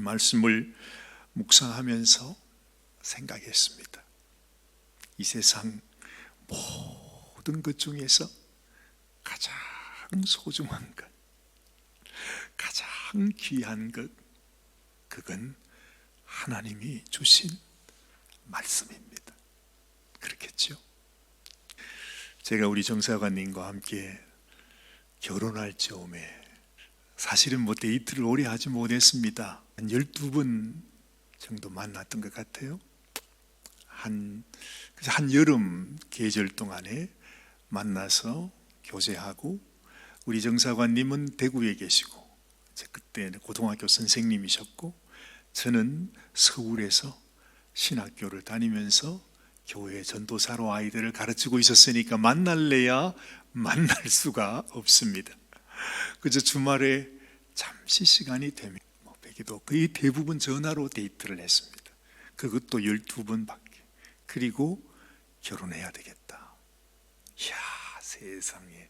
말씀을 묵상하면서 생각했습니다. 이 세상 모든 것 중에서 가장 소중한 것, 가장 귀한 것, 그건 하나님이 주신 말씀입니다. 그렇겠죠? 제가 우리 정사관님과 함께 결혼할 즈음에 사실은 데이트를 오래 하지 못했습니다. 한 12번 정도 만났던 것 같아요. 한 여름 계절 동안에 만나서 교제하고, 우리 정사관님은 대구에 계시고 그때 고등학교 선생님이셨고, 저는 서울에서 신학교를 다니면서 교회 전도사로 아이들을 가르치고 있었으니까 만날래야 만날 수가 없습니다. 그저 주말에 잠시 시간이 되면 뵈기도 거의 대부분 전화로 데이트를 했습니다. 그것도 12번밖에. 그리고 결혼해야 되겠다. 이야, 세상에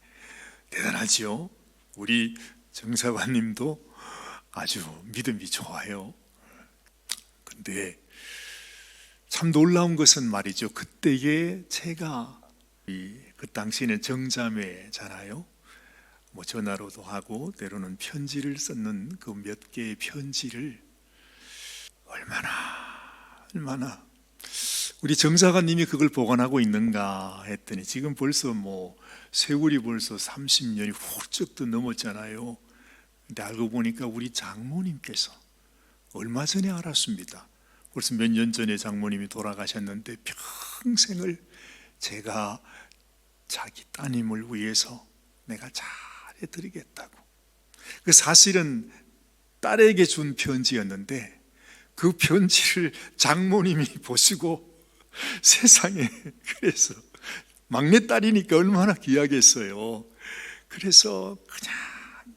대단하지요? 우리 정사관님도 아주 믿음이 좋아요. 근데 참 놀라운 것은 말이죠, 그때에 제가 그 당시에는 정자매잖아요. 전화로도 하고 때로는 편지를 썼는 그 몇 개의 편지를 얼마나 우리 정사관님이 그걸 보관하고 있는가 했더니, 지금 벌써 세월이 벌써 30년이 훌쩍도 넘었잖아요. 근데 알고 보니까 우리 장모님께서 얼마 전에 알았습니다. 벌써 몇 년 전에 장모님이 돌아가셨는데 평생을 제가 자기 따님을 위해서 내가 잘해드리겠다고. 그 사실은 딸에게 준 편지였는데 그 편지를 장모님이 보시고 세상에, 그래서 막내딸이니까 얼마나 귀하겠어요. 그래서 그냥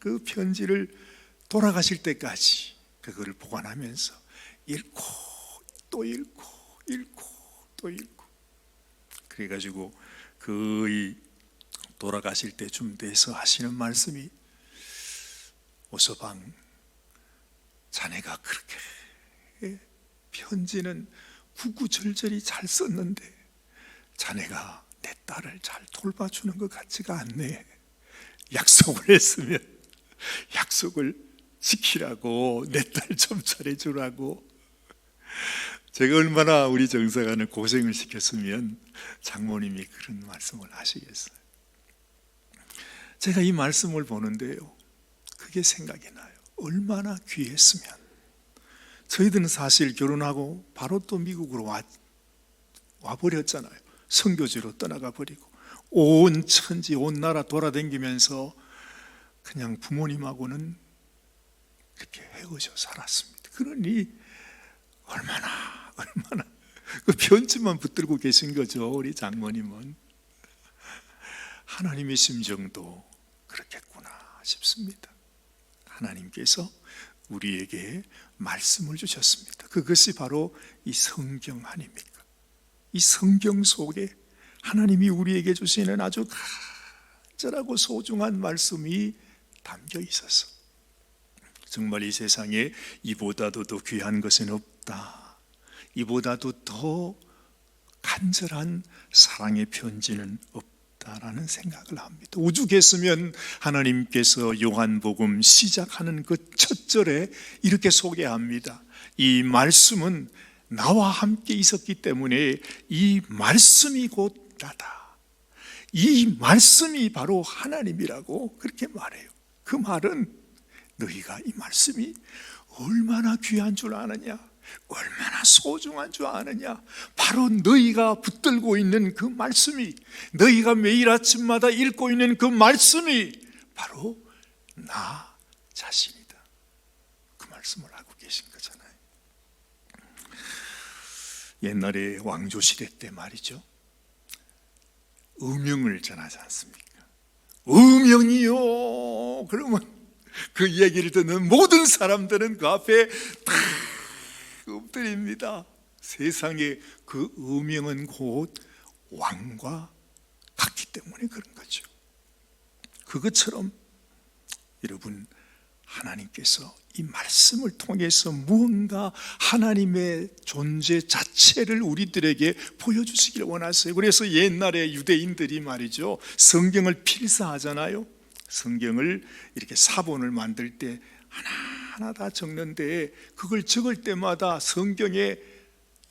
그 편지를 돌아가실 때까지 그거를 보관하면서 읽고 또 읽고 또 읽고, 그래가지고 거의 돌아가실 때쯤 돼서 하시는 말씀이, 오서방, 자네가 그렇게 편지는 구구절절히 잘 썼는데 자네가 내 딸을 잘 돌봐주는 것 같지가 않네. 약속을 했으면 약속을 지키라고, 내 딸 좀 잘해주라고. 제가 얼마나 우리 정사관을 고생을 시켰으면 장모님이 그런 말씀을 하시겠어요. 제가 이 말씀을 보는데요, 그게 생각이 나요. 얼마나 귀했으면. 저희들은 사실 결혼하고 바로 또 미국으로 와버렸잖아요. 선교지로 떠나가 버리고 온 천지 온 나라 돌아다니면서 그냥 부모님하고는 그렇게 헤어져 살았습니다. 그러니 얼마나 그 편지만 붙들고 계신 거죠. 우리 장모님은. 하나님의 심정도 그렇겠구나 싶습니다. 하나님께서 우리에게 말씀을 주셨습니다. 그것이 바로 이 성경 아닙니까? 이 성경 속에 하나님이 우리에게 주시는 아주 간절하고 소중한 말씀이 담겨 있어서 정말 이 세상에 이보다도 더 귀한 것은 없다, 이보다도 더 간절한 사랑의 편지는 없다라는 생각을 합니다. 오죽했으면 하나님께서 요한복음 시작하는 그 첫 절에 이렇게 소개합니다. 이 말씀은 나와 함께 있었기 때문에 이 말씀이 곧 나다. 이 말씀이 바로 하나님이라고 그렇게 말해요. 그 말은 너희가 이 말씀이 얼마나 귀한 줄 아느냐, 얼마나 소중한 줄 아느냐. 바로 너희가 붙들고 있는 그 말씀이, 너희가 매일 아침마다 읽고 있는 그 말씀이 바로 나 자신이다. 그 말씀을 하고 계신 거잖아요. 옛날에 왕조시대 때 말이죠, 음영을 전하지 않습니까? 음영이요. 그러면 그 얘기를 듣는 모든 사람들은 그 앞에 다 엎드립니다. 세상에 그 음영은 곧 왕과 같기 때문에 그런 거죠. 그것처럼 여러분, 하나님께서 이 말씀을 통해서 무언가 하나님의 존재 자체를 우리들에게 보여주시기를 원하세요. 그래서 옛날에 유대인들이 말이죠, 성경을 필사하잖아요. 성경을 이렇게 사본을 만들 때 하나하나 다 적는데, 그걸 적을 때마다 성경에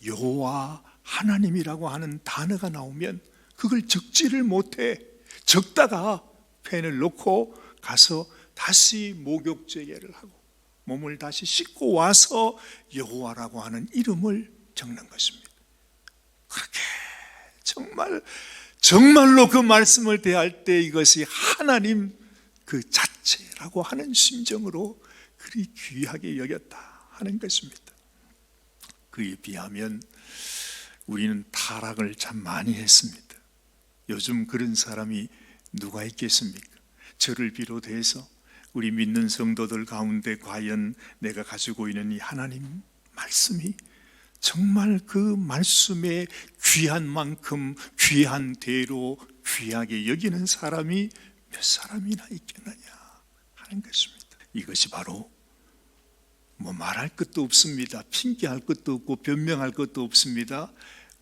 여호와 하나님이라고 하는 단어가 나오면 그걸 적지를 못해. 적다가 펜을 놓고 가서 다시 목욕제계를 하고 몸을 다시 씻고 와서 여호와라고 하는 이름을 적는 것입니다. 그렇게 정말로 그 말씀을 대할 때 이것이 하나님 그 자체라고 하는 심정으로 그리 귀하게 여겼다 하는 것입니다. 그에 비하면 우리는 타락을 참 많이 했습니다. 요즘 그런 사람이 누가 있겠습니까? 저를 비롯해서 우리 믿는 성도들 가운데 과연 내가 가지고 있는 이 하나님 말씀이 정말 그 말씀의 귀한 만큼 귀한 대로 귀하게 여기는 사람이 몇 사람이나 있겠느냐 하는 것입니다. 이것이 바로 말할 것도 없습니다. 핑계할 것도 없고 변명할 것도 없습니다.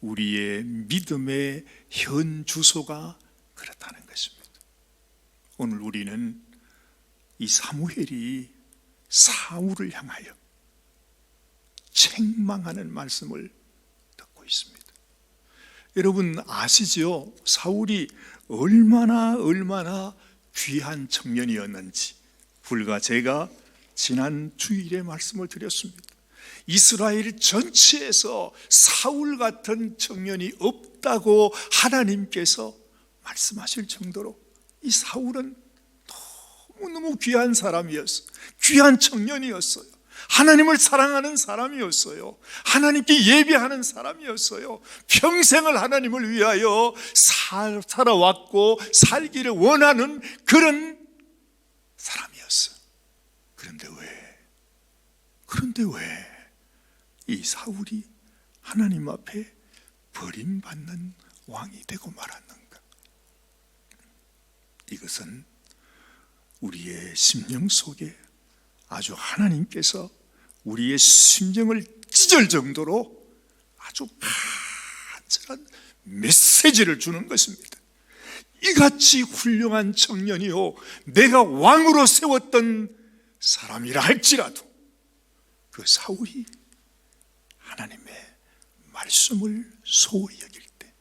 우리의 믿음의 현 주소가 그렇다는 것입니다. 오늘 우리는 이 사무엘이 사울을 향하여 책망하는 말씀을 듣고 있습니다. 여러분 아시죠? 사울이 얼마나 귀한 청년이었는지. 불과 제가 지난 주일에 말씀을 드렸습니다. 이스라엘 전체에서 사울 같은 청년이 없다고 하나님께서 말씀하실 정도로 이 사울은 너무 귀한 사람이었어요. 귀한 청년이었어요. 하나님을 사랑하는 사람이었어요. 하나님께 예배하는 사람이었어요. 평생을 하나님을 위하여 살아왔고 살기를 원하는 그런 사람이었어요. 그런데 왜 이 사울이 하나님 앞에 버림받는 왕이 되고 말았는가? 이것은 우리의 심령 속에 아주 하나님께서 우리의 심령을 찢을 정도로 아주 간절한 메시지를 주는 것입니다. 이같이 훌륭한 청년이요, 내가 왕으로 세웠던 사람이라 할지라도 그 사울이 하나님의 말씀을 소홀히 여길 때,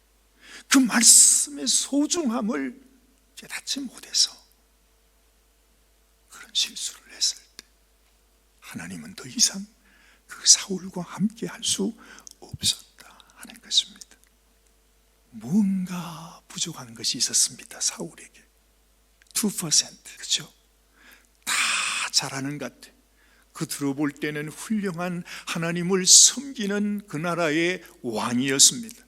그 말씀의 소중함을 깨닫지 못해서 그런 실수를 했을 때 하나님은 더 이상 그 사울과 함께 할 수 없었다 하는 것입니다. 뭔가 부족한 것이 있었습니다. 사울에게 2%, 그렇죠? 다 잘하는 것 같아. 그 들어볼 때는 훌륭한 하나님을 섬기는 그 나라의 왕이었습니다.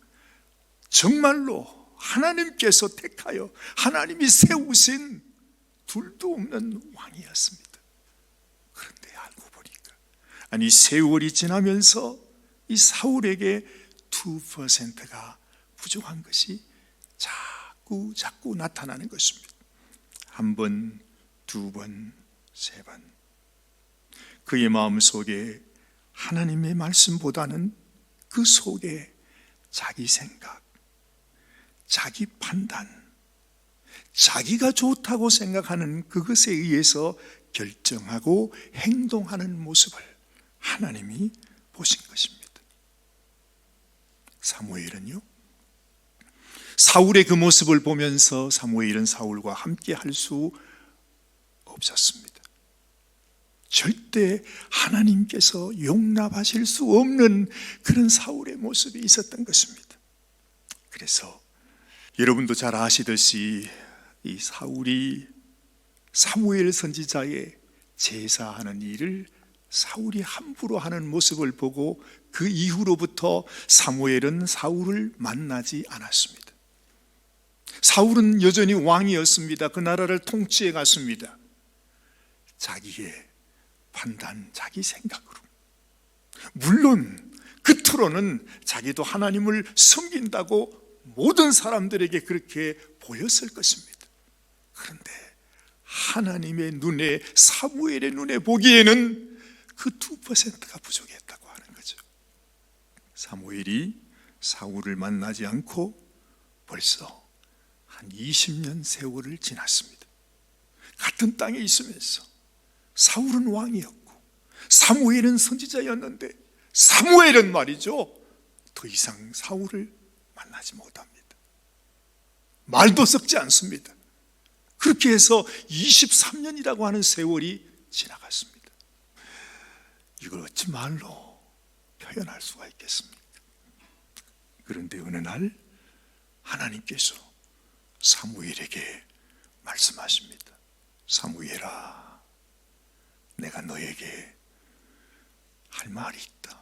정말로 하나님께서 택하여 하나님이 세우신 둘도 없는 왕이었습니다. 그런데 알고 보니까 세월이 지나면서 이 사울에게 2%가 부족한 것이 자꾸 나타나는 것입니다. 한 번, 두 번, 세 번. 그의 마음속에 하나님의 말씀보다는 그 속에 자기 생각, 자기 판단, 자기가 좋다고 생각하는 그것에 의해서 결정하고 행동하는 모습을 하나님이 보신 것입니다. 사무엘은요, 사울의 그 모습을 보면서 사무엘은 사울과 함께 할 수 없었습니다. 절대 하나님께서 용납하실 수 없는 그런 사울의 모습이 있었던 것입니다. 그래서 여러분도 잘 아시듯이 이 사울이 사무엘 선지자의 제사하는 일을 사울이 함부로 하는 모습을 보고 그 이후로부터 사무엘은 사울을 만나지 않았습니다. 사울은 여전히 왕이었습니다. 그 나라를 통치해 갔습니다. 자기의 판단, 자기 생각으로. 물론 겉으로는 자기도 하나님을 섬긴다고 모든 사람들에게 그렇게 보였을 것입니다. 그런데 하나님의 눈에, 사무엘의 눈에 보기에는 그 2%가 부족했다고 하는 거죠. 사무엘이 사울을 만나지 않고 벌써 한 20년 세월을 지났습니다. 같은 땅에 있으면서 사울은 왕이었고 사무엘은 선지자였는데 사무엘은 말이죠, 더 이상 사울을 만나지 못합니다. 말도 섞지 않습니다. 그렇게 해서 23년이라고 하는 세월이 지나갔습니다. 이걸 어찌 말로 표현할 수가 있겠습니까? 그런데 어느 날 하나님께서 사무엘에게 말씀하십니다. 사무엘아, 내가 너에게 할 말이 있다.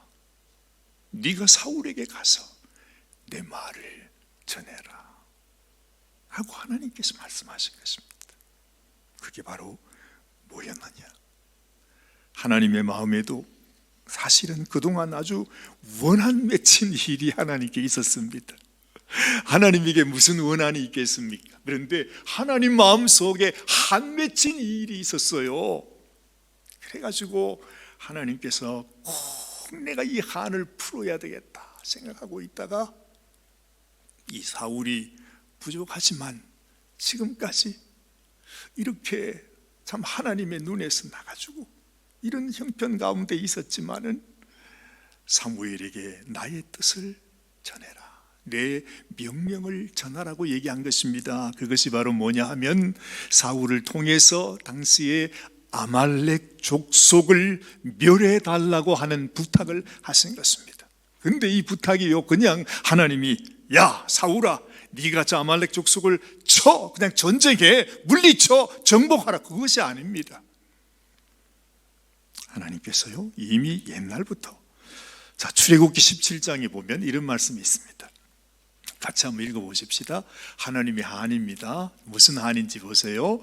네가 사울에게 가서 내 말을 전해라 하고 하나님께서 말씀하신 것입니다. 그게 바로 뭐였느냐? 하나님의 마음에도 사실은 그동안 아주 원한 맺힌 일이 하나님께 있었습니다. 하나님에게 무슨 원한이 있겠습니까? 그런데 하나님 마음속에 한 맺힌 일이 있었어요. 그래가지고 하나님께서 꼭 내가 이 한을 풀어야 되겠다 생각하고 있다가 이 사울이 부족하지만 지금까지 이렇게 참 하나님의 눈에서 나가지고 이런 형편 가운데 있었지만은 사무엘에게 나의 뜻을 전해라, 내 명령을 전하라고 얘기한 것입니다. 그것이 바로 뭐냐 하면 사울을 통해서 당시에 아말렉 족속을 멸해 달라고 하는 부탁을 하신 것입니다. 그런데 이 부탁이요, 그냥 하나님이 야 사울아, 네가 저 아말렉 족속을 쳐, 그냥 전쟁해, 물리쳐, 정복하라, 그것이 아닙니다. 하나님께서요 이미 옛날부터, 자 출애굽기 17장에 보면 이런 말씀이 있습니다. 같이 한번 읽어보십시다. 하나님의 한입니다. 무슨 한인지 보세요.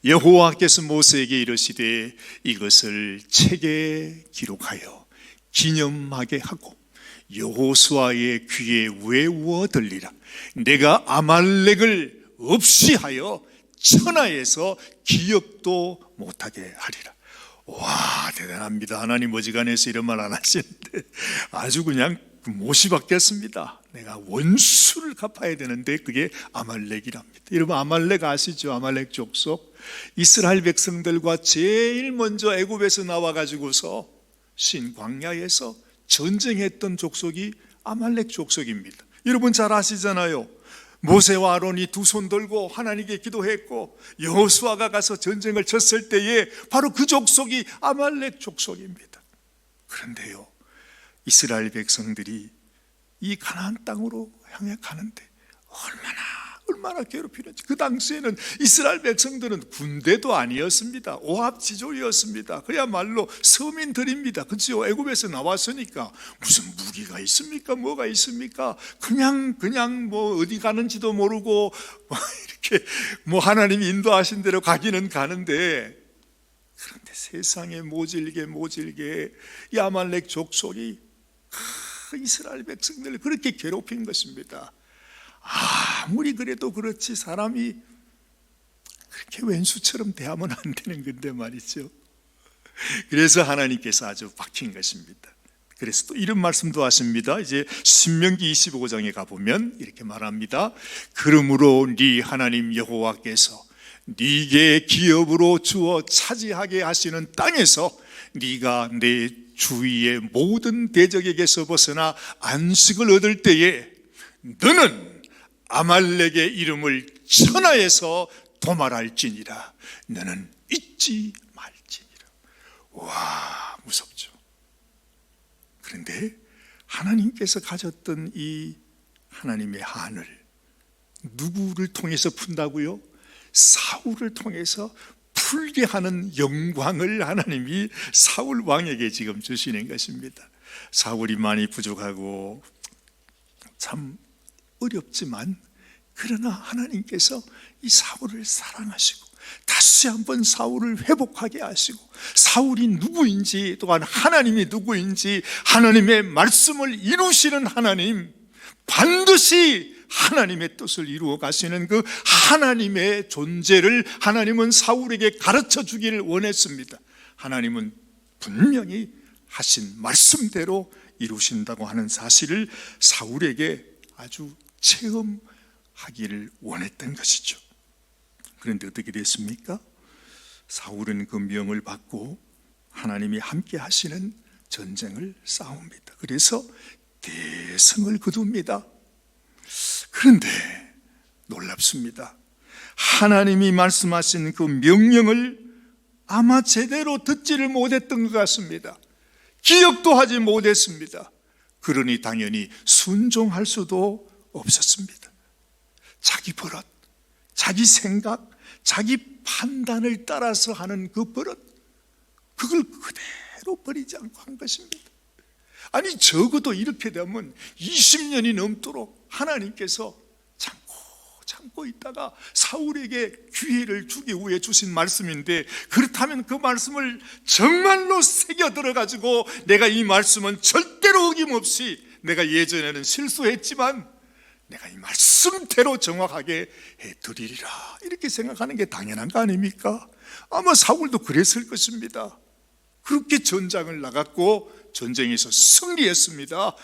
여호와께서 모세에게 이르시되 이것을 책에 기록하여 기념하게 하고 여호수아의 귀에 외워 들리라. 내가 아말렉을 없이 하여 천하에서 기억도 못하게 하리라. 와, 대단합니다. 하나님 어지간해서 이런 말 안 하시는데 아주 그냥 못이 박혔습니다. 내가 원수를 갚아야 되는데 그게 아말렉이랍니다. 여러분 아말렉 아시죠? 아말렉 족속, 이스라엘 백성들과 제일 먼저 애굽에서 나와가지고서 신광야에서 전쟁했던 족속이 아말렉 족속입니다. 여러분 잘 아시잖아요. 모세와 아론이 두 손 들고 하나님께 기도했고 여호수아가 가서 전쟁을 쳤을 때에 바로 그 족속이 아말렉 족속입니다. 그런데요, 이스라엘 백성들이 이 가나안 땅으로 향해 가는데 얼마나 괴롭히는지. 그 당시에는 이스라엘 백성들은 군대도 아니었습니다. 오합지졸이었습니다. 그야말로 서민들입니다. 그렇죠? 애굽에서 나왔으니까 무슨 무기가 있습니까? 뭐가 있습니까? 그냥 뭐 어디 가는지도 모르고 이렇게 뭐 하나님이 인도하신 대로 가기는 가는데, 그런데 세상에 모질게 이 아말렉 족속이 이스라엘 백성들을 그렇게 괴롭힌 것입니다. 아무리 그래도 그렇지 사람이 그렇게 왼수처럼 대하면 안 되는 건데 말이죠. 그래서 하나님께서 아주 박힌 것입니다. 그래서 또 이런 말씀도 하십니다. 이제 신명기 25장에 가보면 이렇게 말합니다. 그러므로 네 하나님 여호와께서 네게 기업으로 주어 차지하게 하시는 땅에서 네가 내 주위의 모든 대적에게서 벗어나 안식을 얻을 때에 너는 아말렉의 이름을 천하에서 도말할지니라. 너는 잊지 말지니라. 와, 무섭죠. 그런데 하나님께서 가졌던 이 하나님의 한을 누구를 통해서 푼다고요? 사울을 통해서 풀게 하는 영광을 하나님이 사울 왕에게 지금 주시는 것입니다. 사울이 많이 부족하고 참 어렵지만 그러나 하나님께서 이 사울을 사랑하시고 다시 한번 사울을 회복하게 하시고 사울이 누구인지, 또한 하나님이 누구인지, 하나님의 말씀을 이루시는 하나님, 반드시 하나님의 뜻을 이루어 가시는 그 하나님의 존재를 하나님은 사울에게 가르쳐 주기를 원했습니다. 하나님은 분명히 하신 말씀대로 이루신다고 하는 사실을 사울에게 아주 체험하기를 원했던 것이죠. 그런데 어떻게 됐습니까? 사울은 그 명을 받고 하나님이 함께 하시는 전쟁을 싸웁니다. 그래서 대성을 거둡니다. 그런데 놀랍습니다. 하나님이 말씀하신 그 명령을 아마 제대로 듣지를 못했던 것 같습니다. 기억도 하지 못했습니다. 그러니 당연히 순종할 수도 없었습니다. 자기 버릇, 자기 생각, 자기 판단을 따라서 하는 그 버릇, 그걸 그대로 버리지 않고 한 것입니다. 아니 적어도 이렇게 되면 20년이 넘도록 하나님께서 참고 있다가 사울에게 기회를 주기 위해 주신 말씀인데, 그렇다면 그 말씀을 정말로 새겨 들어가지고 내가 이 말씀은 절대로 어김없이, 내가 예전에는 실수했지만 내가 이 말씀대로 정확하게 해드리리라, 이렇게 생각하는 게 당연한 거 아닙니까? 아마 사울도 그랬을 것입니다. 그렇게 전장을 나갔고 전쟁에서 승리했습니다.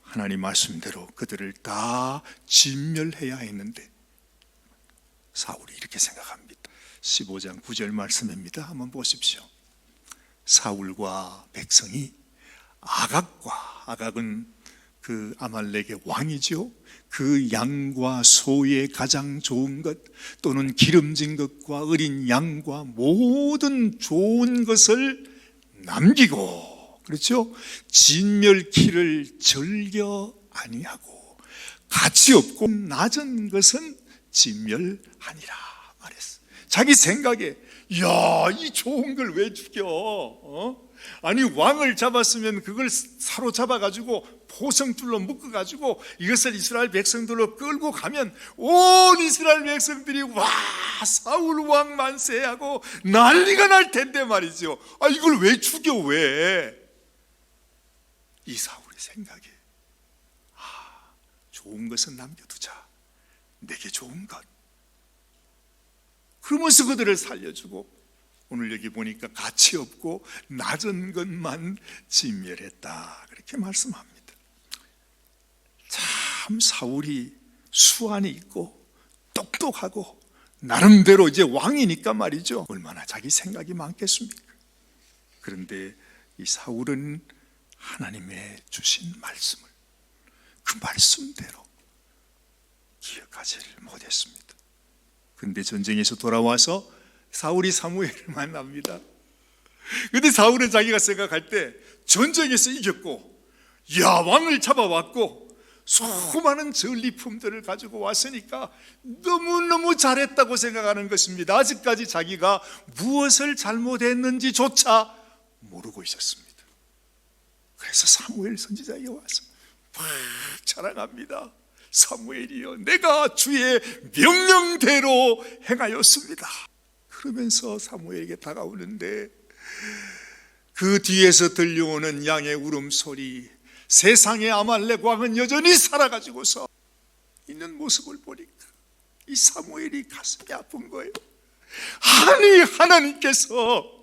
하나님 말씀대로 그들을 다 진멸해야 했는데 사울이 이렇게 생각합니다. 15장 9절 말씀입니다. 한번 보십시오. 사울과 백성이 아각은 그 아말렉의 왕이죠. 그 양과 소의 가장 좋은 것, 또는 기름진 것과 어린 양과 모든 좋은 것을 남기고, 그렇죠? 진멸키를 즐겨 아니하고 가치 없고 낮은 것은 진멸하니라 말했어. 자기 생각에, 야, 이 좋은 걸 왜 죽여? 아니 왕을 잡았으면 그걸 사로잡아가지고 포성줄로 묶어가지고 이것을 이스라엘 백성들로 끌고 가면 온 이스라엘 백성들이 와 사울 왕 만세하고 난리가 날 텐데 말이죠. 아, 이걸 왜 죽여? 왜? 이 사울의 생각에, 좋은 것은 남겨두자, 내게 좋은 것. 그러면서 그들을 살려주고, 오늘 여기 보니까 가치 없고 낮은 것만 진멸했다, 그렇게 말씀합니다. 참 사울이 수완이 있고 똑똑하고 나름대로 이제 왕이니까 말이죠, 얼마나 자기 생각이 많겠습니까? 그런데 이 사울은 하나님의 주신 말씀을 그 말씀대로 기억하지를 못했습니다. 그런데 전쟁에서 돌아와서 사울이 사무엘을 만납니다. 그런데 사울은 자기가 생각할 때 전쟁에서 이겼고, 야, 왕을 잡아왔고 수많은 전리품들을 가지고 왔으니까 너무너무 잘했다고 생각하는 것입니다. 아직까지 자기가 무엇을 잘못했는지조차 모르고 있었습니다. 그래서 사무엘 선지자에게 와서 막 자랑합니다. 사무엘이여, 내가 주의 명령대로 행하였습니다. 그러면서 사무엘에게 다가오는데 그 뒤에서 들려오는 양의 울음소리, 세상의 아말렉 왕은 여전히 살아가지고서 있는 모습을 보니까 이 사무엘이 가슴이 아픈 거예요. 아니 하나님께서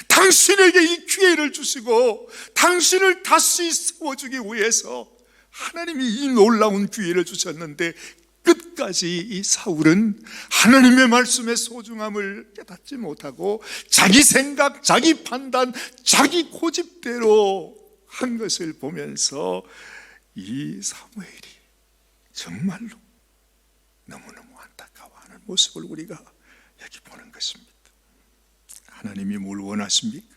당신에게 이 기회를 주시고 당신을 다시 세워주기 위해서 하나님이 이 놀라운 기회를 주셨는데, 끝까지 이 사울은 하나님의 말씀의 소중함을 깨닫지 못하고 자기 생각, 자기 판단, 자기 고집대로 한 것을 보면서 이 사무엘이 정말로 너무너무 안타까워하는 모습을 우리가 여기 보는 것입니다. 하나님이 뭘 원하십니까?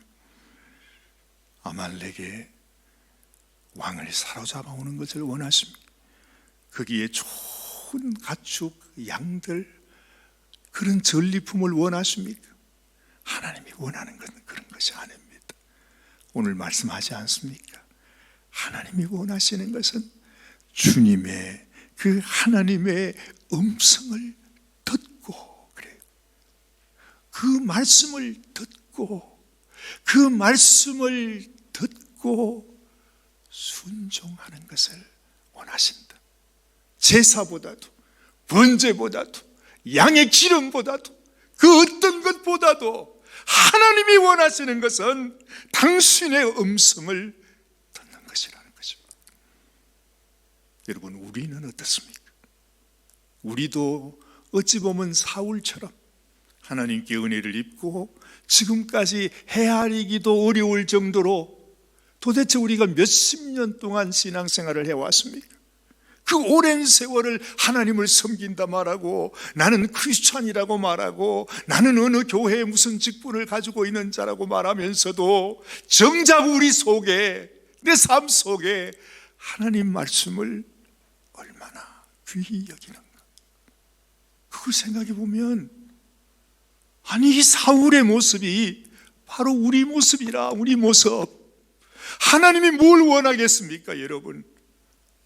아말렉의 왕을 사로잡아 오는 것을 원하십니까? 거기에 좋은 가축, 양들, 그런 전리품을 원하십니까? 하나님이 원하는 것은 그런 것이 아닙니다. 오늘 말씀하지 않습니까? 하나님이 원하시는 것은 주님의 그 하나님의 음성을 듣고, 그래요. 그 말씀을 듣고, 그 말씀을 듣고 순종하는 것을 원하신다. 제사보다도, 번제보다도, 양의 기름보다도, 그 어떤 것보다도 하나님이 원하시는 것은 당신의 음성을 듣는 것이라는 것입니다. 여러분, 우리는 어떻습니까? 우리도 어찌 보면 사울처럼 하나님께 은혜를 입고 지금까지 헤아리기도 어려울 정도로 도대체 우리가 몇십 년 동안 신앙생활을 해왔습니까? 그 오랜 세월을 하나님을 섬긴다 말하고, 나는 크리스찬이라고 말하고, 나는 어느 교회에 무슨 직분을 가지고 있는 자라고 말하면서도 정작 우리 속에, 내 삶 속에 하나님 말씀을 얼마나 귀히 여기는가. 그걸 생각해 보면, 아니 이 사울의 모습이 바로 우리 모습이라. 우리 모습. 하나님이 뭘 원하겠습니까?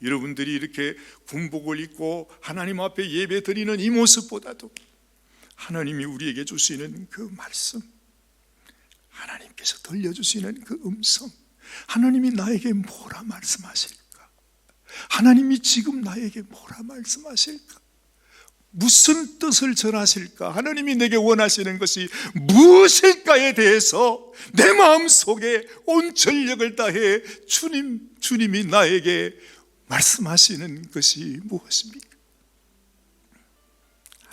여러분들이 이렇게 군복을 입고 하나님 앞에 예배 드리는 이 모습보다도 하나님이 우리에게 주시는 그 말씀, 하나님께서 들려주시는 그 음성, 하나님이 나에게 뭐라 말씀하실까? 하나님이 지금 나에게 뭐라 말씀하실까? 무슨 뜻을 전하실까? 하나님이 내게 원하시는 것이 무엇일까에 대해서 내 마음속에 온 전력을 다해 주님이 나에게 말씀하시는 것이 무엇입니까?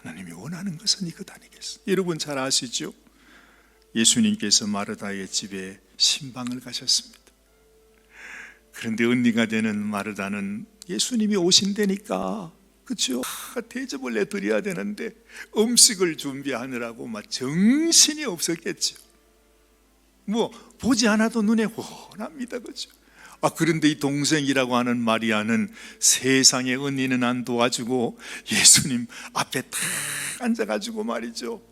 하나님이 원하는 것은 이것 아니겠어요? 여러분 잘 아시죠? 예수님께서 마르다의 집에 신방을 가셨습니다. 그런데 언니가 되는 마르다는 예수님이 오신다니까, 그렇죠? 대접을 내드려야 되는데 음식을 준비하느라고 막 정신이 없었겠죠. 뭐 보지 않아도 눈에 훤합니다, 그렇죠? 그런데 이 동생이라고 하는 마리아는 세상에 언니는 안 도와주고 예수님 앞에 탁 앉아가지고 말이죠,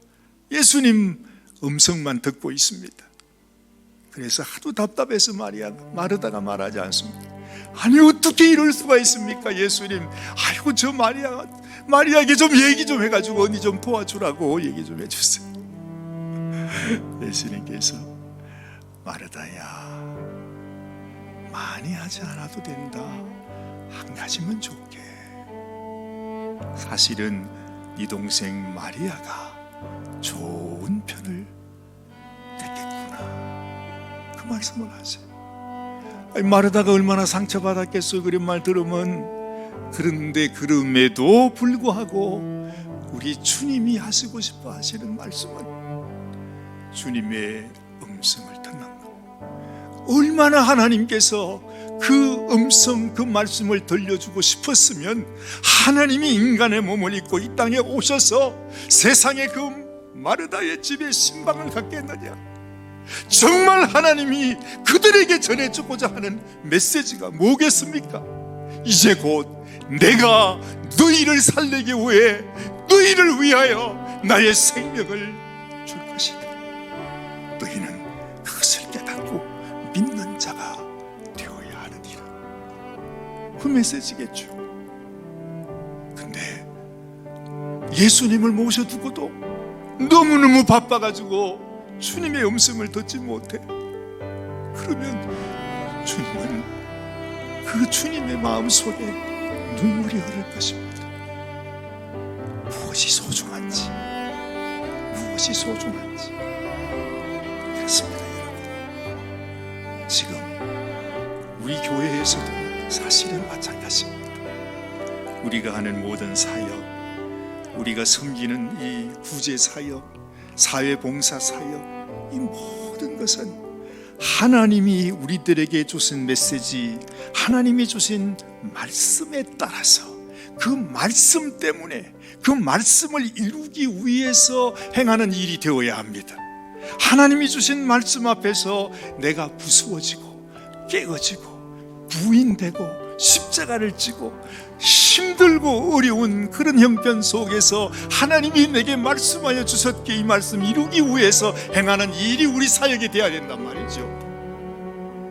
예수님 음성만 듣고 있습니다. 그래서 하도 답답해서 마르다가 말하지 않습니다. 아니 어떻게 이럴 수가 있습니까? 예수님, 아이고 저 마리아에게 좀 얘기 좀 해가지고 언니 좀 도와주라고 얘기 좀 해주세요. 예수님께서, 마르다야, 많이 하지 않아도 된다. 한 가지면 좋게. 사실은 네 동생 마리아가 좋은 편을 택했구나. 그 말씀을 하세요. 마르다가 얼마나 상처받았겠어요, 그런 말 들으면. 그런데 그럼에도 불구하고 우리 주님이 하시고 싶어 하시는 말씀은 주님의 음성을 듣는 것. 얼마나 하나님께서 그 음성, 그 말씀을 들려주고 싶었으면 하나님이 인간의 몸을 입고 이 땅에 오셔서 세상에 그 마르다의 집에 신방을 갖겠느냐. 정말 하나님이 그들에게 전해주고자 하는 메시지가 뭐겠습니까? 이제 곧 내가 너희를 살리기 위해, 너희를 위하여 나의 생명을 줄 것이다. 너희는 그것을 깨닫고 믿는 자가 되어야 하느니라. 그 메시지겠죠. 근데 예수님을 모셔두고도 너무너무 바빠가지고 주님의 음성을 듣지 못해. 그러면 주님은 그 주님의 마음속에 눈물이 흐를 것입니다. 무엇이 소중한지, 무엇이 소중한지. 그렇습니다, 여러분. 지금 우리 교회에서도 사실은 마찬가지입니다. 우리가 하는 모든 사역, 우리가 섬기는 이 구제 사역, 사회봉사 사역, 이 모든 것은 하나님이 우리들에게 주신 메시지, 하나님이 주신 말씀에 따라서, 그 말씀 때문에, 그 말씀을 이루기 위해서 행하는 일이 되어야 합니다. 하나님이 주신 말씀 앞에서 내가 무서워지고 깨어지고 부인되고 십자가를 지고 힘들고 어려운 그런 형편 속에서 하나님이 내게 말씀하여 주셨기에 이 말씀 이루기 위해서 행하는 일이 우리 사역이 되어야 된단 말이죠.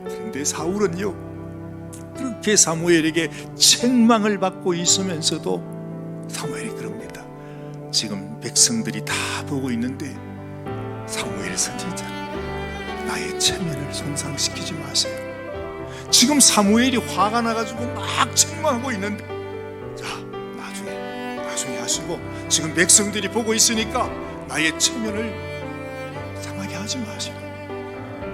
그런데 사울은요, 그렇게 사무엘에게 책망을 받고 있으면서도 사무엘이 그럽니다. 지금 백성들이 다 보고 있는데 사무엘 선지자, 나의 체면을 손상시키지 마세요. 지금 사무엘이 화가 나가지고 막 책망하고 있는데, 자, 마시고 지금 백성들이 보고 있으니까 나의 체면을 상하게 하지 마시고.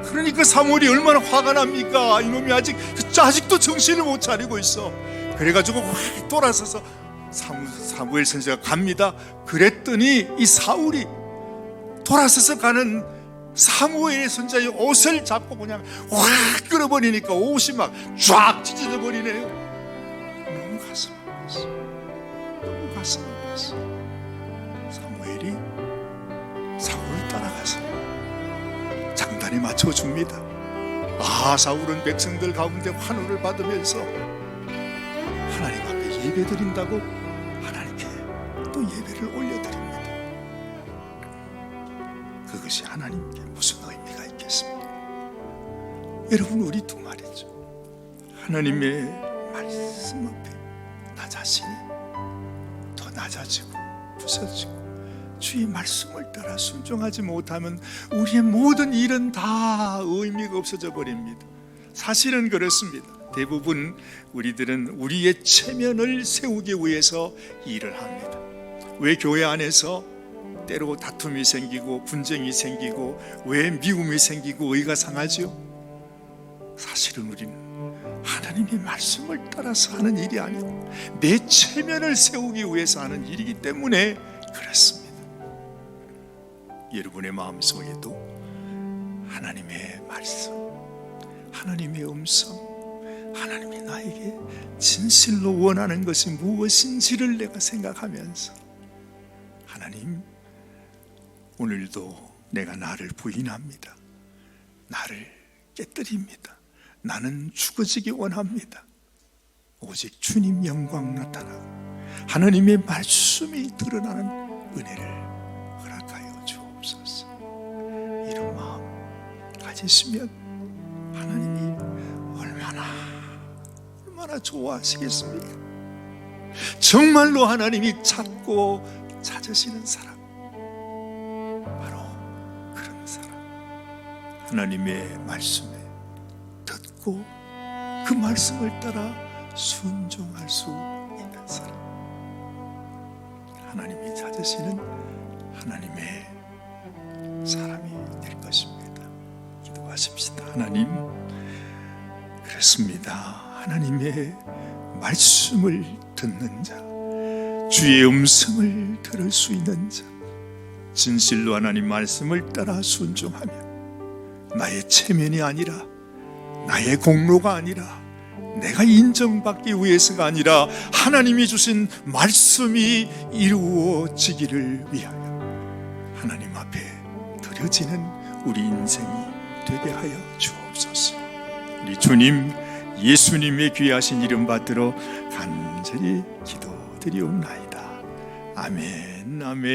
그러니까 사무엘이 얼마나 화가 납니까? 이놈이 아직도 정신을 못 차리고 있어. 그래가지고 확 돌아서서 사무엘 선지자가 갑니다. 그랬더니 이 사울이 돌아서서 가는 사무엘의 선지자의 옷을 잡고 그냥 확 끌어버리니까 옷이 막 쫙 찢어져 버리네요. 너무 가슴 아팠어. 너무 가슴 아팠어. 사무엘이 사울을 따라가서 장단에 맞춰줍니다. 사울은 백성들 가운데 환호를 받으면서 하나님 앞에 예배드린다고 하나님께 또 예배를 올려드립니다. 그것이 하나님께 무슨 의미가 있겠습니까? 여러분, 우리도 말이죠. 하나님의 말씀 앞에 나 자신이 더 낮아지고 부서지고 주의 말씀을 따라 순종하지 못하면 우리의 모든 일은 다 의미가 없어져 버립니다. 사실은 그렇습니다. 대부분 우리들은 우리의 체면을 세우기 위해서 일을 합니다. 왜 교회 안에서 때로 다툼이 생기고 분쟁이 생기고 왜 미움이 생기고 의가 상하지요? 사실은 우리는 하나님의 말씀을 따라서 하는 일이 아니고 내 체면을 세우기 위해서 하는 일이기 때문에 그렇습니다. 여러분의 마음속에도 하나님의 말씀, 하나님의 음성, 하나님이 나에게 진실로 원하는 것이 무엇인지를 내가 생각하면서 하나님, 오늘도 내가 나를 부인합니다. 나를 깨뜨립니다. 나는 죽어지기 원합니다. 오직 주님 영광 나타나고 하나님의 말씀이 드러나는 은혜를 허락하여 주옵소서. 이런 마음 가지시면 하나님이 얼마나 좋아하시겠습니까? 정말로 하나님이 찾고 찾으시는 사람, 바로 그런 사람, 하나님의 말씀에 듣고 그 말씀을 따라 순종할 수 있는 사람, 하나님이 찾으시는 하나님의 사람이 될 것입니다. 기도하십시다. 하나님, 그렇습니다. 하나님의 말씀을 듣는 자, 주의 음성을 들을 수 있는 자, 진실로 하나님 말씀을 따라 순종하며 나의 체면이 아니라 나의 공로가 아니라 내가 인정받기 위해서가 아니라 하나님이 주신 말씀이 이루어지기를 위하여 하나님 앞에 드려지는 우리 인생이 되게 하여 주옵소서. 우리 주님 예수님의 귀하신 이름 받들어 간절히 기도드리옵나이다. 아멘, 아멘.